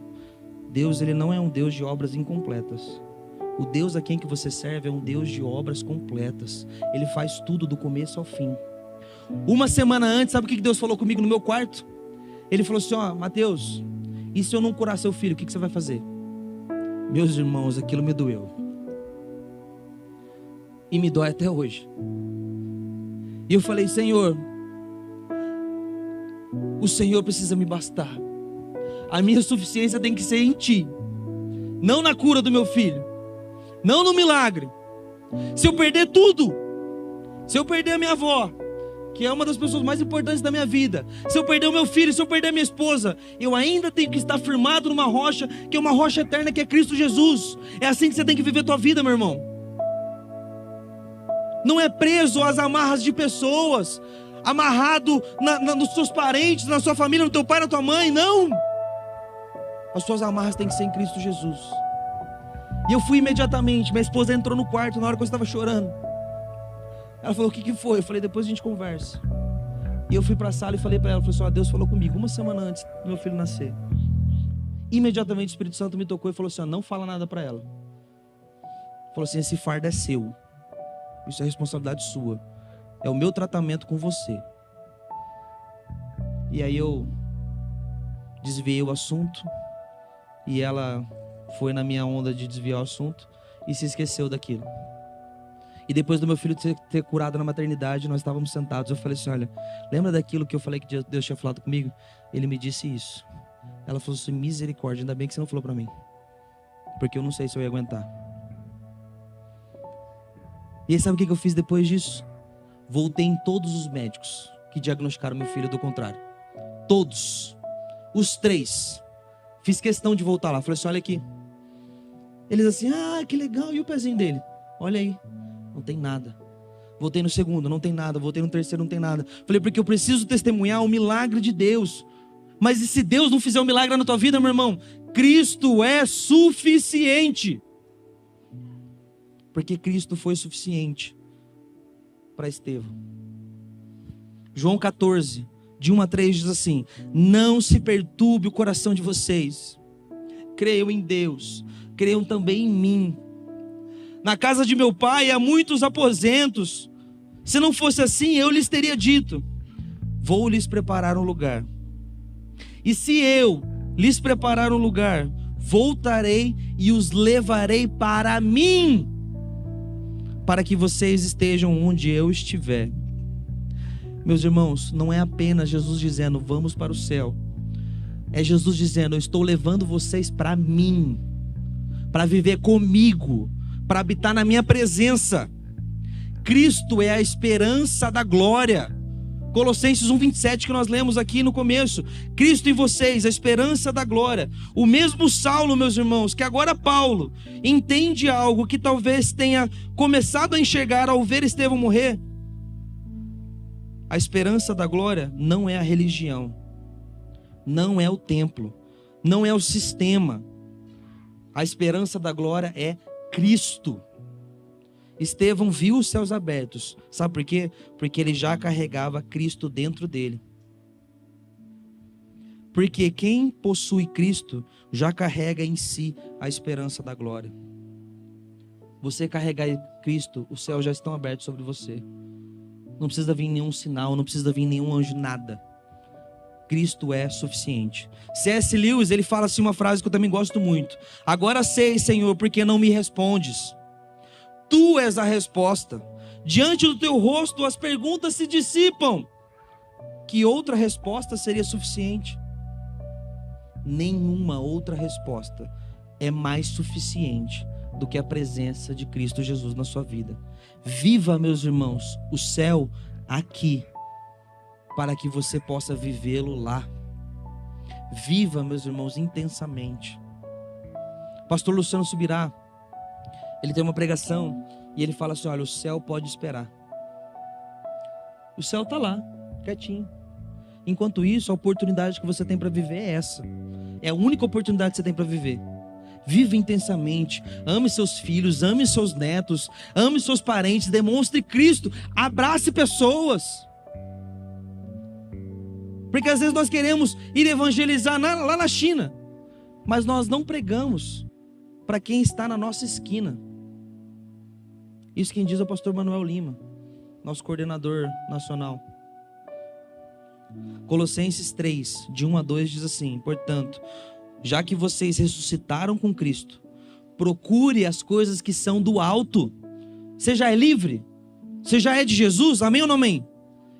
Deus, ele não é um Deus de obras incompletas. O Deus a quem que você serve é um Deus de obras completas. Ele faz tudo do começo ao fim. Uma semana antes, sabe o que Deus falou comigo no meu quarto? Ele falou assim, ó, Mateus, e se eu não curar seu filho, o que você vai fazer? Meus irmãos, aquilo me doeu. E me dói até hoje. E eu falei, Senhor, o Senhor precisa me bastar. A minha suficiência tem que ser em Ti. Não na cura do meu filho. Não no milagre. Se eu perder tudo, se eu perder a minha avó, que é uma das pessoas mais importantes da minha vida, se eu perder o meu filho, se eu perder a minha esposa, eu ainda tenho que estar firmado numa rocha, que é uma rocha eterna, que é Cristo Jesus. É assim que você tem que viver a tua vida, meu irmão. Não é preso às amarras de pessoas, amarrado nos seus parentes, na sua família, no teu pai, na tua mãe, não. As suas amarras têm que ser em Cristo Jesus. E eu fui imediatamente, minha esposa entrou no quarto na hora que eu estava chorando. Ela falou, o que foi? Eu falei, depois a gente conversa. E eu fui para a sala e falei para ela, falei assim, ó, Deus falou comigo uma semana antes do meu filho nascer. Imediatamente o Espírito Santo me tocou e falou assim, ó, não fala nada para ela. Falou assim, esse fardo é seu. Isso é responsabilidade sua. É o meu tratamento com você. E aí eu desviei o assunto. E ela foi na minha onda de desviar o assunto e se esqueceu daquilo. E depois do meu filho ter curado na maternidade, nós estávamos sentados. Eu falei assim, olha, lembra daquilo que eu falei que Deus tinha falado comigo? Ele me disse isso. Ela falou assim, misericórdia, ainda bem que você não falou para mim. Porque eu não sei se eu ia aguentar. E aí sabe o que eu fiz depois disso? Voltei em todos os médicos que diagnosticaram meu filho do contrário. Todos. Os 3. Fiz questão de voltar lá. Falei assim, olha aqui. Eles assim, ah, que legal. E o pezinho dele? Olha aí. Não tem nada. Voltei no segundo, não tem nada. Voltei no terceiro, não tem nada. Falei, porque eu preciso testemunhar o milagre de Deus. Mas e se Deus não fizer um milagre na tua vida, meu irmão? Cristo é suficiente. Porque Cristo foi suficiente para Estevão. João 14, de 1 a 3 diz assim, não se perturbe o coração de vocês. creiam em Deus, creiam também em mim. Na casa de meu pai há muitos aposentos. Se não fosse assim, eu lhes teria dito: vou lhes preparar um lugar. E se eu lhes preparar um lugar, voltarei e os levarei para mim, para que vocês estejam onde eu estiver. Meus irmãos, não é apenas Jesus dizendo: vamos para o céu. É Jesus dizendo: eu estou levando vocês para mim, para viver comigo, para habitar na minha presença. Cristo é a esperança da glória. Colossenses 1:27 que nós lemos aqui no começo. Cristo em vocês, a esperança da glória. O mesmo Saulo, meus irmãos, que agora Paulo entende algo que talvez tenha começado a enxergar ao ver Estevão morrer. A esperança da glória não é a religião, não é o templo, não é o sistema. A esperança da glória é Cristo. Estevão viu os céus abertos. Sabe por quê? Porque ele já carregava Cristo dentro dele. Porque quem possui Cristo já carrega em si a esperança da glória. Você carregar Cristo, os céus já estão abertos sobre você. Não precisa vir nenhum sinal, não precisa vir nenhum anjo, nada. Cristo é suficiente. C.S. Lewis, ele fala assim uma frase que eu também gosto muito: agora sei, Senhor, porque não me respondes. Tu és a resposta. Diante do teu rosto as perguntas se dissipam. Que outra resposta seria suficiente? Nenhuma outra resposta é mais suficiente do que a presença de Cristo Jesus na sua vida. Viva, meus irmãos, o céu aqui, para que você possa vivê-lo lá. Viva, meus irmãos, intensamente. Pastor Luciano Subirá, ele tem uma pregação e ele fala assim: olha, o céu pode esperar. O céu está lá, quietinho. Enquanto isso, a oportunidade que você tem para viver é essa. É a única oportunidade que você tem para viver. Viva intensamente, ame seus filhos, ame seus netos, ame seus parentes, demonstre Cristo, abrace pessoas. Porque às vezes nós queremos ir evangelizar lá na China, mas nós não pregamos para quem está na nossa esquina. Isso quem diz é o pastor Manuel Lima, nosso coordenador nacional. Colossenses 3, de 1 a 2 diz assim: portanto, já que vocês ressuscitaram com Cristo, procure as coisas que são do alto. Você já é livre? Você já é de Jesus? Amém ou não amém?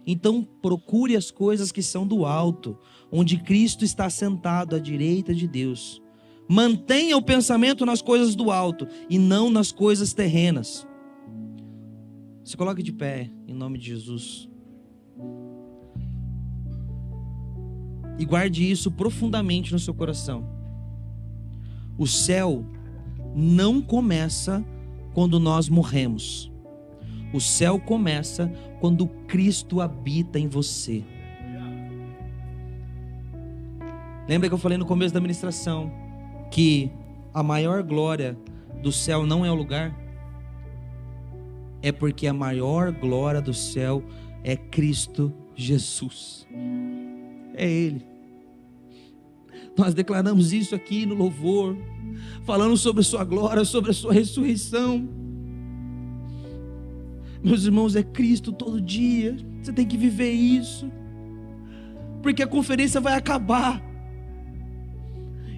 Então procure as coisas que são do alto, onde Cristo está sentado à direita de Deus. Mantenha o pensamento nas coisas do alto e não nas coisas terrenas. Se coloque de pé, em nome de Jesus. E guarde isso profundamente no seu coração. O céu não começa quando nós morremos. O céu começa quando Cristo habita em você. Lembra que eu falei no começo da ministração que a maior glória do céu não é o lugar? É porque a maior glória do céu é Cristo Jesus. É Ele. Nós declaramos isso aqui no louvor, falando sobre a sua glória, sobre a sua ressurreição. Meus irmãos, é Cristo todo dia. Você tem que viver isso, porque a conferência vai acabar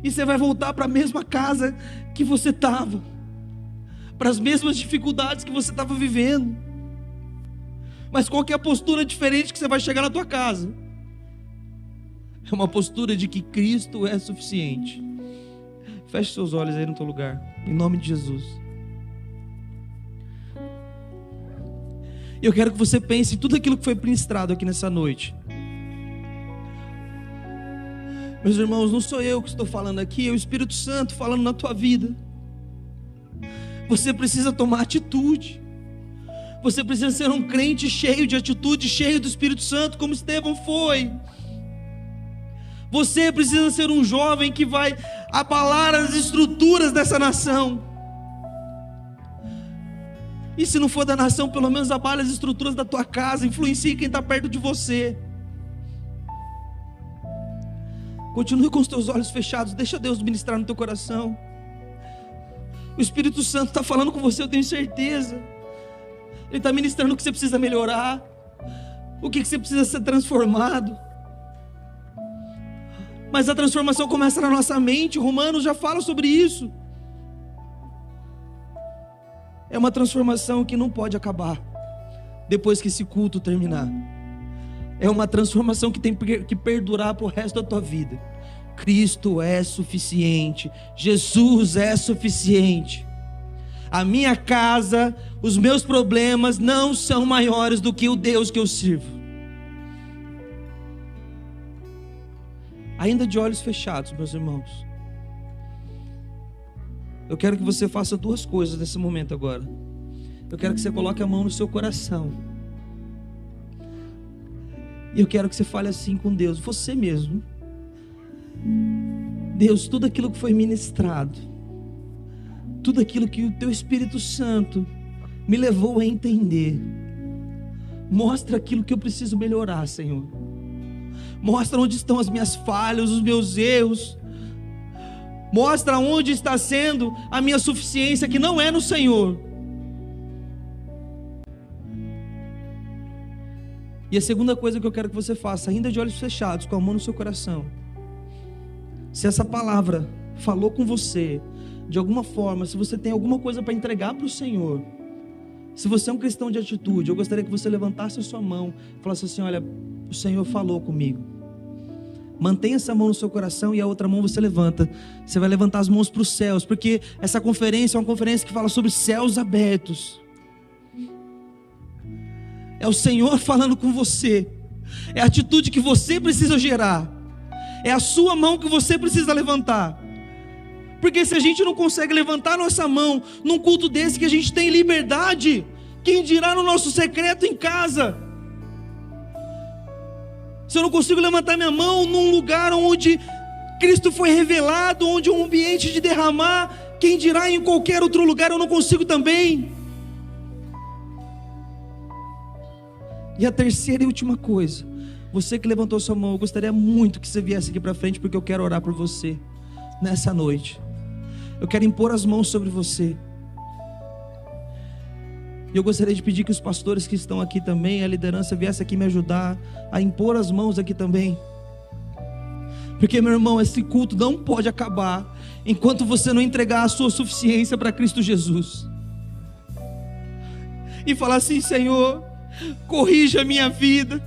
e você vai voltar para a mesma casa que você estava, para as mesmas dificuldades que você estava vivendo. Mas qual que é a postura diferente que você vai chegar na tua casa? É uma postura de que Cristo é suficiente. Feche seus olhos aí no teu lugar, em nome de Jesus. Eu quero que você pense em tudo aquilo que foi ministrado aqui nessa noite. Meus irmãos, não sou eu que estou falando aqui, é o Espírito Santo falando na tua vida. Você precisa tomar atitude. Você precisa ser um crente cheio de atitude, cheio do Espírito Santo, como Estevão foi. Você precisa ser um jovem que vai abalar as estruturas dessa nação. E se não for da nação, pelo menos abale as estruturas da tua casa, influencie quem está perto de você. Continue com os teus olhos fechados, deixa Deus ministrar no teu coração. O Espírito Santo está falando com você, eu tenho certeza. Ele está ministrando o que você precisa melhorar, o que você precisa ser transformado. Mas a transformação começa na nossa mente. Romanos já fala sobre isso. É uma transformação que não pode acabar depois que esse culto terminar. É uma transformação que tem que perdurar para o resto da tua vida. Cristo é suficiente. Jesus é suficiente. A minha casa, os meus problemas não são maiores do que o Deus que eu sirvo. Ainda de olhos fechados, meus irmãos, eu quero que você faça duas coisas nesse momento agora. Eu quero que você coloque a mão no seu coração. E eu quero que você fale assim com Deus, você mesmo. Deus, tudo aquilo que foi ministrado, tudo aquilo que o teu Espírito Santo me levou a entender, mostra aquilo que eu preciso melhorar, Senhor. Mostra onde estão as minhas falhas, os meus erros. Mostra onde está sendo a minha suficiência, que não é no Senhor. E a segunda coisa que eu quero que você faça, ainda de olhos fechados, com a mão no seu coração. Se essa palavra falou com você, de alguma forma, se você tem alguma coisa para entregar para o Senhor, se você é um cristão de atitude, eu gostaria que você levantasse a sua mão e falasse assim: olha, o Senhor falou comigo. Mantenha essa mão no seu coração e a outra mão você levanta. Você vai levantar as mãos para os céus, porque essa conferência é uma conferência que fala sobre céus abertos. É o Senhor falando com você. É a atitude que você precisa gerar. É a sua mão que você precisa levantar. Porque se a gente não consegue levantar nossa mão num culto desse que a gente tem liberdade, quem dirá no nosso secreto em casa? Se eu não consigo levantar minha mão num lugar onde Cristo foi revelado, onde é um ambiente de derramar, quem dirá em qualquer outro lugar? Eu não consigo também. E a terceira e última coisa, você que levantou sua mão, eu gostaria muito que você viesse aqui para frente, porque eu quero orar por você nessa noite. Eu quero impor as mãos sobre você. E eu gostaria de pedir que os pastores que estão aqui também, a liderança, viesse aqui me ajudar a impor as mãos aqui também. Porque, meu irmão, esse culto não pode acabar enquanto você não entregar a sua suficiência para Cristo Jesus. E falar assim: Senhor, corrija a minha vida,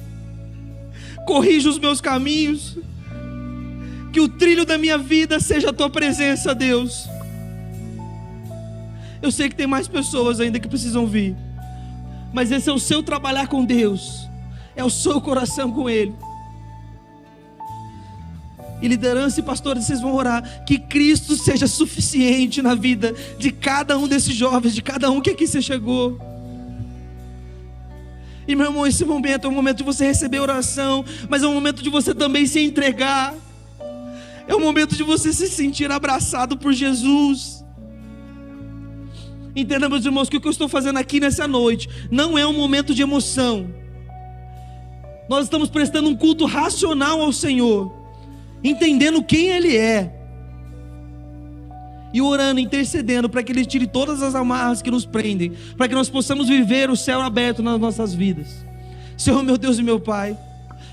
corrija os meus caminhos, que o trilho da minha vida seja a tua presença, Deus. Eu sei que tem mais pessoas ainda que precisam vir, mas esse é o seu trabalhar com Deus, é o seu coração com Ele. E liderança e pastores, vocês vão orar que Cristo seja suficiente na vida de cada um desses jovens, de cada um que aqui se chegou. E meu irmão, esse momento é um momento de você receber oração, mas é um momento de você também se entregar. É um momento de você se sentir abraçado por Jesus. Entenda, meus irmãos, que o que eu estou fazendo aqui nessa noite não é um momento de emoção. Nós estamos prestando um culto racional ao Senhor, entendendo quem Ele é, e orando, intercedendo para que Ele tire todas as amarras que nos prendem, para que nós possamos viver o céu aberto nas nossas vidas. Senhor, meu Deus e meu Pai,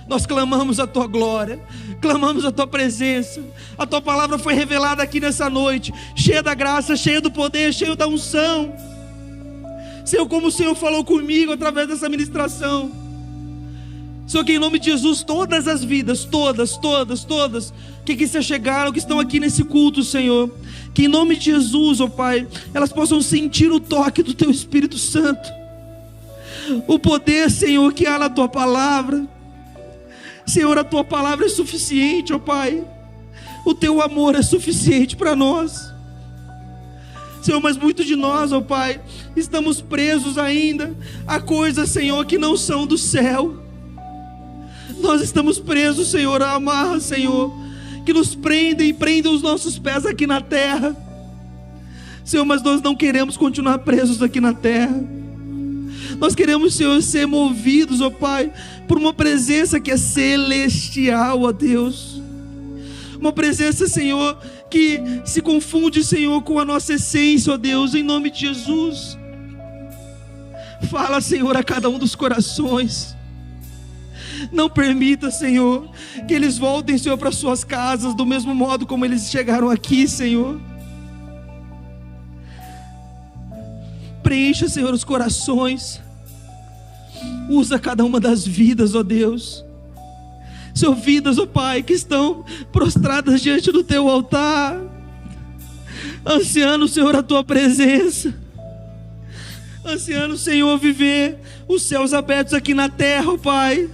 nós clamamos a Tua glória, clamamos a Tua presença. A Tua palavra foi revelada aqui nessa noite, cheia da graça, cheia do poder, cheia da unção. Senhor, como o Senhor falou comigo através dessa ministração, Senhor, que em nome de Jesus todas as vidas, todas, que aqui se chegaram, que estão aqui nesse culto, Senhor, que em nome de Jesus, ó Pai, elas possam sentir o toque do Teu Espírito Santo, o poder, Senhor, que há na Tua palavra. Senhor, a Tua palavra é suficiente, ó Pai, o Teu amor é suficiente para nós, Senhor, mas muitos de nós, ó Pai, estamos presos ainda a coisas, Senhor, que não são do céu. Nós estamos presos, Senhor, a amarras, Senhor, que nos prendem e prendem os nossos pés aqui na terra. Senhor, mas nós não queremos continuar presos aqui na terra. Nós queremos, Senhor, ser movidos, ó Pai, por uma presença que é celestial, ó Deus. Uma presença, Senhor, que se confunde, Senhor, com a nossa essência, ó Deus, em nome de Jesus. Fala, Senhor, a cada um dos corações. Não permita, Senhor, que eles voltem, Senhor, para suas casas do mesmo modo como eles chegaram aqui, Senhor. Preencha, Senhor, os corações. Usa cada uma das vidas, ó Deus. Senhor, vidas, ó Pai, que estão prostradas diante do Teu altar, ansiando, Senhor, a Tua presença, ansiando, Senhor, viver os céus abertos aqui na terra, ó Pai.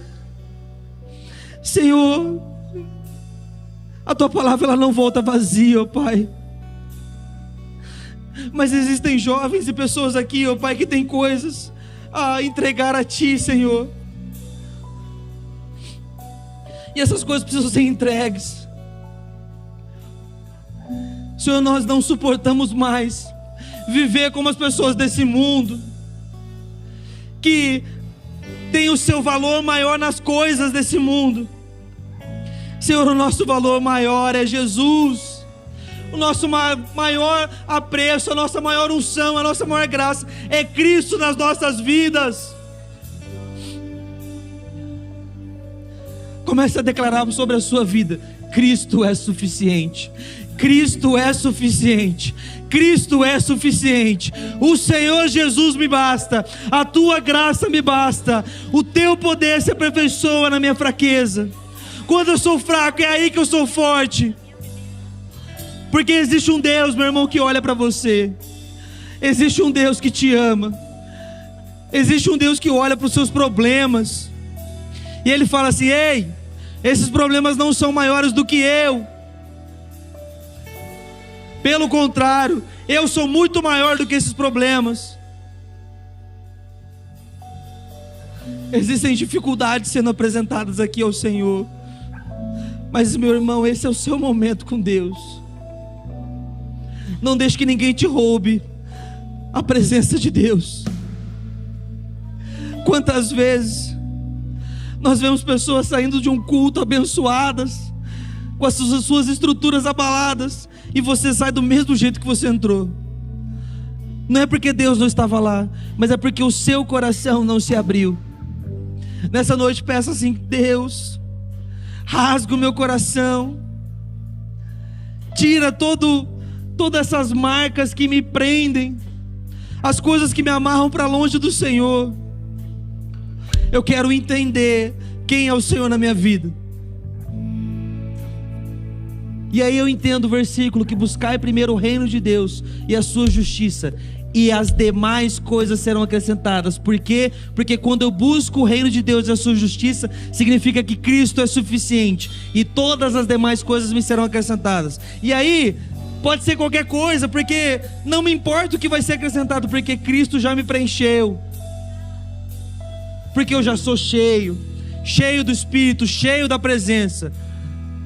Senhor, a Tua palavra ela não volta vazia, ó Pai. Mas existem jovens e pessoas aqui, ó Pai, que têm coisas a entregar a Ti, Senhor. E essas coisas precisam ser entregues. Senhor, nós não suportamos mais viver como as pessoas desse mundo, que tem o seu valor maior nas coisas desse mundo. Senhor, o nosso valor maior é Jesus. O nosso maior apreço, a nossa maior unção, a nossa maior graça é Cristo nas nossas vidas. Comece a declarar sobre a sua vida: Cristo é suficiente. Cristo é suficiente. Cristo é suficiente. O Senhor Jesus me basta. A Tua graça me basta. O Teu poder se aperfeiçoa na minha fraqueza. Quando eu sou fraco, é aí que eu sou forte. Porque existe um Deus, meu irmão, que olha para você. Existe um Deus que te ama. Existe um Deus que olha para os seus problemas. E Ele fala assim: ei, esses problemas não são maiores do que eu. Pelo contrário, eu sou muito maior do que esses problemas. Existem dificuldades sendo apresentadas aqui ao Senhor. Mas, meu irmão, esse é o seu momento com Deus. Não deixe que ninguém te roube a presença de Deus. Quantas vezes nós vemos pessoas saindo de um culto abençoadas, com as suas estruturas abaladas, e você sai do mesmo jeito que você entrou. Não é porque Deus não estava lá, mas é porque o seu coração não se abriu. Nessa noite peça assim: Deus, rasga o meu coração, tira todas essas marcas que me prendem, as coisas que me amarram para longe do Senhor. Eu quero entender quem é o Senhor na minha vida. E aí eu entendo o versículo que buscai primeiro o reino de Deus e a sua justiça, e as demais coisas serão acrescentadas. Por quê? Porque quando eu busco o reino de Deus e a sua justiça, significa que Cristo é suficiente, e todas as demais coisas me serão acrescentadas. E aí pode ser qualquer coisa, porque não me importa o que vai ser acrescentado, porque Cristo já me preencheu, porque eu já sou cheio do Espírito, cheio da presença,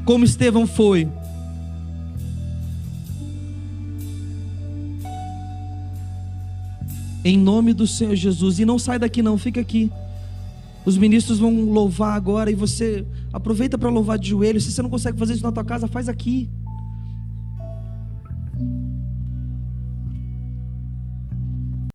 como Estevão foi. Em nome do Senhor Jesus. E não sai daqui não, fica aqui. Os ministros vão louvar agora, e você aproveita para louvar de joelhos. Se você não consegue fazer isso na tua casa, faz aqui.